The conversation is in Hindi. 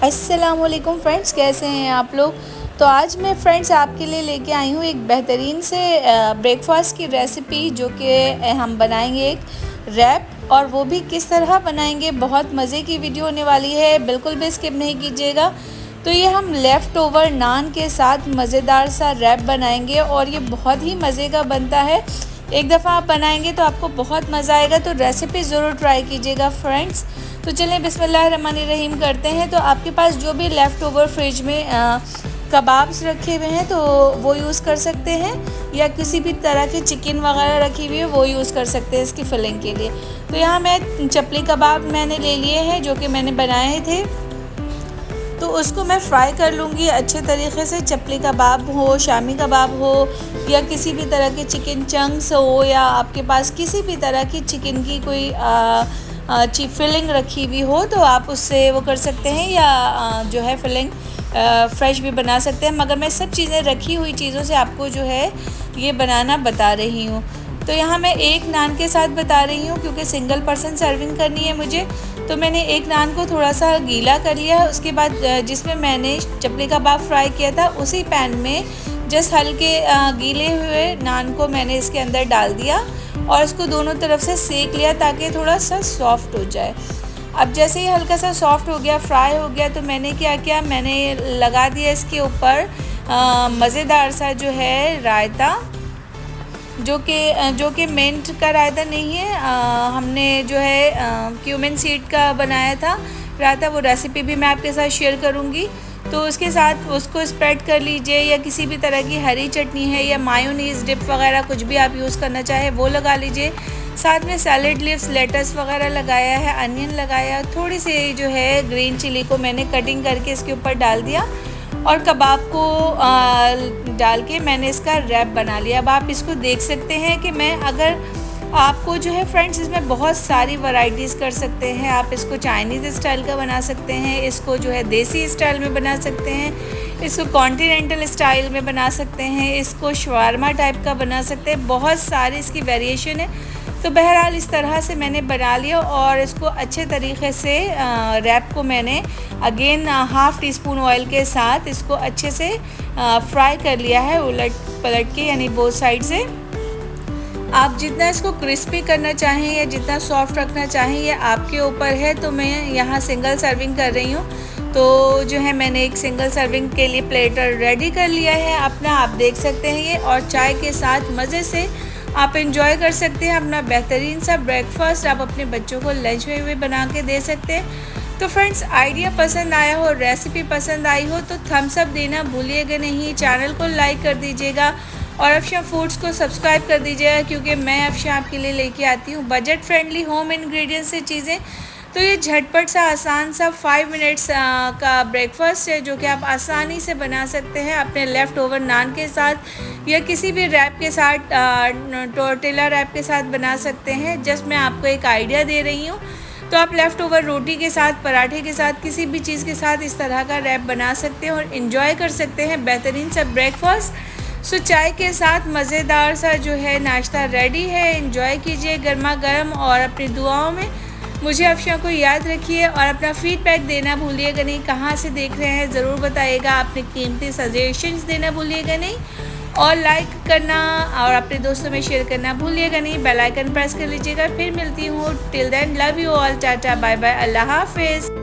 अस्सलामुअलैकुम फ्रेंड्स, कैसे हैं आप लोग। तो आज मैं फ्रेंड्स आपके लिए लेके आई हूँ एक बेहतरीन से ब्रेकफास्ट की रेसिपी, जो कि हम बनाएंगे एक रैप, और वो भी किस तरह बनाएंगे। बहुत मज़े की वीडियो होने वाली है, बिल्कुल भी स्किप नहीं कीजिएगा। तो ये हम लेफ़्ट ओवर नान के साथ मज़ेदार सा रैप बनाएंगे और ये बहुत ही मज़े का बनता है। एक दफ़ा आप बनाएंगे तो आपको बहुत मज़ा आएगा, तो रेसिपी ज़रूर ट्राई कीजिएगा फ्रेंड्स। तो चलें बिस्मिल्लाहिर्रहमानिर्रहीम करते हैं। तो आपके पास जो भी लेफ़्ट ओवर फ्रिज में कबाब्स रखे हुए हैं तो वो यूज़ कर सकते हैं, या किसी भी तरह की चिकन वगैरह रखी हुई है वो यूज़ कर सकते हैं इसकी फिलिंग के लिए। तो यहाँ मैं चपली कबाब मैंने ले लिए हैं, जो कि मैंने बनाए थे। तो उसको मैं फ्राई कर लूँगी अच्छे तरीके से। चपली कबाब हो, शामी कबाब हो, या किसी भी तरह के चिकन चंक्स हो, या आपके पास किसी भी तरह की चिकन की कोई फिलिंग रखी हुई हो तो आप उससे वो कर सकते हैं, या जो है फिलिंग फ्रेश भी बना सकते हैं। मगर मैं सब चीज़ें रखी हुई चीज़ों से आपको जो है ये बनाना बता रही हूँ। तो यहाँ मैं एक नान के साथ बता रही हूँ, क्योंकि सिंगल पर्सन सर्विंग करनी है मुझे। तो मैंने एक नान को थोड़ा सा गीला कर लिया। उसके बाद जिसमें मैंने चपली कबाब फ्राई किया था उसी पैन में जस्ट हल्के गीले हुए नान को मैंने इसके अंदर डाल दिया और इसको दोनों तरफ से सेक लिया, ताकि थोड़ा सा सॉफ्ट हो जाए। अब जैसे ही हल्का सा सॉफ्ट हो गया, फ्राई हो गया, तो मैंने क्या किया, मैंने लगा दिया इसके ऊपर मज़ेदार सा जो है रायता, जो कि मिंट का रायता नहीं है। हमने जो है क्यूमिन सीड का बनाया था रायता। वो रेसिपी भी मैं आपके साथ शेयर करूँगी। तो उसके साथ उसको स्प्रेड कर लीजिए, या किसी भी तरह की हरी चटनी है या मायोनीज़ डिप वगैरह कुछ भी आप यूज़ करना चाहे वो लगा लीजिए। साथ में सैलेड लीव्स, लेटस वगैरह लगाया है, अनियन लगाया, थोड़ी सी जो है ग्रीन चिली को मैंने कटिंग करके इसके ऊपर डाल दिया, और कबाब को डाल के मैंने इसका रैप बना लिया। अब आप इसको देख सकते हैं कि मैं अगर आपको जो है फ्रेंड्स इसमें बहुत सारी वैरायटीज़ कर सकते हैं। आप इसको चाइनीज़ स्टाइल का बना सकते हैं, इसको जो है देसी स्टाइल में बना सकते हैं, इसको कॉन्टिनेंटल स्टाइल में बना सकते हैं, इसको शवारमा टाइप का बना सकते हैं। बहुत सारी इसकी वेरिएशन है। तो बहरहाल इस तरह से मैंने बना लिया, और इसको अच्छे तरीके से रैप को मैंने again half tea spoon oil के साथ इसको अच्छे से फ्राई कर लिया है, उलट पलट के, यानी बोथ साइड से। आप जितना इसको क्रिस्पी करना चाहें या जितना सॉफ्ट रखना चाहें ये आपके ऊपर है। तो मैं यहाँ सिंगल सर्विंग कर रही हूँ, तो जो है मैंने एक सिंगल सर्विंग के लिए प्लेटर रेडी कर लिया है अपना। आप देख सकते हैं ये, और चाय के साथ मज़े से आप इंजॉय कर सकते हैं अपना बेहतरीन सा ब्रेकफास्ट। आप अपने बच्चों को लंच में भी बना के दे सकते हैं। तो फ्रेंड्स, आइडिया पसंद आया हो, रेसिपी पसंद आई हो तो थम्स अप देना भूलिएगा नहीं। चैनल को लाइक कर दीजिएगा और अफशा फूड्स को सब्सक्राइब कर दीजिएगा, क्योंकि मैं अफशा आपके लिए लेके आती हूँ बजट फ्रेंडली होम इंग्रेडिएंट्स से चीज़ें। तो ये झटपट सा आसान सा 5 मिनट्स का ब्रेकफास्ट है, जो कि आप आसानी से बना सकते हैं अपने लेफ़्ट ओवर नान के साथ, या किसी भी रैप के साथ, टोर्टिला रैप के साथ बना सकते हैं। जस्ट मैं आपको एक आइडिया दे रही हूँ। तो आप लेफ़्ट ओवर रोटी के साथ, पराठे के साथ, किसी भी चीज़ के साथ इस तरह का रैप बना सकते हैं और इन्जॉय कर सकते हैं बेहतरीन सा ब्रेकफास्ट। सो चाय के साथ मज़ेदार सा जो है नाश्ता रेडी है। एंजॉय कीजिए गर्मा गर्म, और अपनी दुआओं में मुझे अफशा को याद रखिए, और अपना फीडबैक देना भूलिएगा नहीं। कहाँ से देख रहे हैं ज़रूर बताइएगा, अपने कीमती सजेशंस देना भूलिएगा नहीं, और लाइक करना और अपने दोस्तों में शेयर करना भूलिएगा नहीं। बेल आइकन प्रेस कर लीजिएगा। फिर मिलती हूँ। Till then, love you all, tata bye bye, अल्लाह हाफिज़।